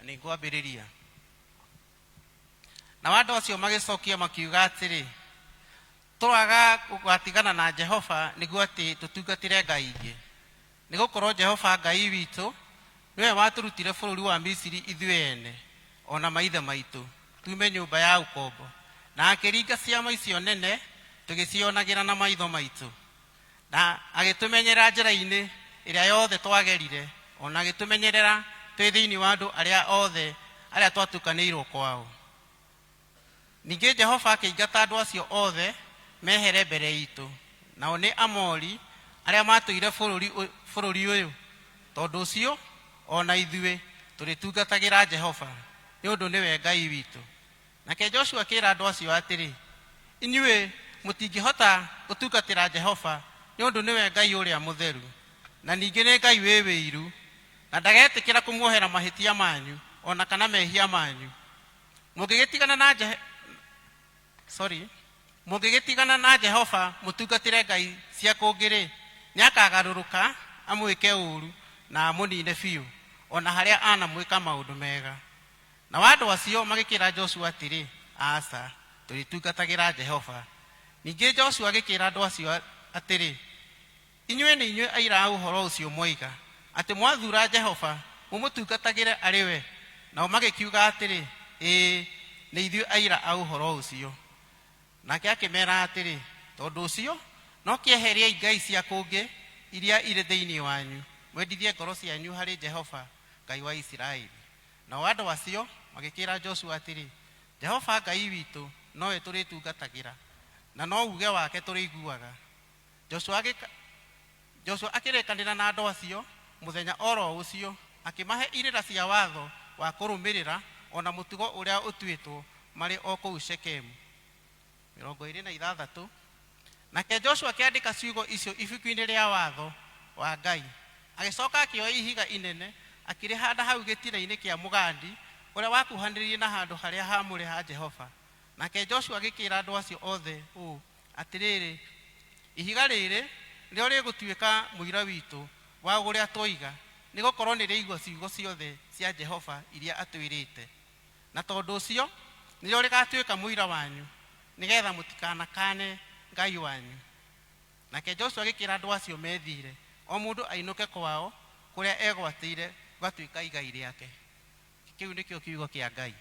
nĩngwambĩrĩria. Na andũ acio magĩcokia makiuga atĩrĩ, tũraga gũgatigana na Jehova nĩguo atĩ tũtungatĩre ngai ingĩ. Nĩgũkorwo Jehova Ngai witũ nĩwe watũrutire bũrũri wa Misiri ithuĩ ene, ona maithe maitũ tume nyũmba ya ũkombo, na akĩringa ciama icio nene tũgĩcionagĩra na maitho maitũ, na agĩtũmenyera njĩra-inĩ ĩrĩa yothe twagerire, ona agĩtũmenyerera twĩ thĩinĩ wa andũ arĩa othe arĩa twatukanĩirwo kwao. Ningĩ Jehova akĩingata andũ acio othe mehere mbere itũ, nao nĩ Amori arĩa matũire bũrũri ũyũ. Tondũ ũcio ona ithuĩ tũrĩtungatagĩra Jehova nĩ ũndũ nĩwe Ngai witũ. Nake Joshua akĩra andũ acio atĩrĩ, inyuĩ mũtingĩhota gũtungatĩra Jehova nĩ ũndũ nĩwe Ngai ũrĩa mũtheru, na ningĩ nĩ Ngai wĩ wĩiru, na ndagetĩkĩra kũmuohera mahĩtia manyu ona kana mehia manyu. Mũngĩgĩtigana na Jehova mũtungatĩre ngai cia kũngĩ-rĩ, nĩakagarũrũka amwĩke ũũru na amũnine biũ, ona harĩa anamwĩka maũndũ mega. Na andũ acio magĩkĩra Joshua atĩrĩ, aca, tũrĩtungatagĩra Jehova. Ningĩ Joshua agĩkĩra andũ acio atĩrĩ, inyuĩ nĩ inyuĩ aira a ũhoro ũcio moiga atĩ mwathura Jehova mũmũtungatagĩre arĩ we. Nao magĩkiuga atĩrĩ, ĩĩ, nĩ ithuĩ aira a ũhoro ũcio. Nake akĩmera atĩrĩ, tondũ ũcio no kĩeheriei ngai cia kũngĩ iria irĩ thĩinĩ wanyu, mwendithie ngoro cianyu harĩ Jehova Ngai wa Isiraeli. Nao andũ acio magĩkĩra Joshua atĩrĩ, Jehova Ngai witũ nowe tũrĩtungatagĩra, na no uge wake tũrĩiguaga. Joshua akĩrĩkanĩra na andũ acio mũthenya oro ũcio, akĩmahe irĩra cia watho wa kũrũmĩrĩra ona mũtugo ũrĩa ũtuĩtwo marĩ o kũu Shekemu. 26. Nake Joshua akĩandĩka ciugo icio ibuku-inĩ rĩa watho wa Ngai. Agĩcoka akĩoya ihiga inene akĩrĩhanda hau gĩtina-inĩ kĩa mũgandi ũrĩa wakuhanĩrĩirie na handũ harĩa haamũre ha Jehova. Nake Joshua agĩkĩra andũ acio othe ũũ atĩrĩrĩ, ihiga rĩrĩ nĩrĩo rĩgũtuĩka mũira witũ wa ũrĩa twoiga, nĩgũkorwo nĩrĩaigua ciugo ciothe cia Jehova iria atwĩrĩte. Na tondũ ũcio nĩrĩo rĩgatuĩka mũira wanyu, nĩgetha mũtikanakane Ngai wanyu. Nake Joshua agĩkĩra andũ acio methire, o mũndũ ainũke kwao kũrĩa egwatĩire gũgatuĩka igai rĩake. Kĩu nĩkĩo kiugo kĩa Ngai.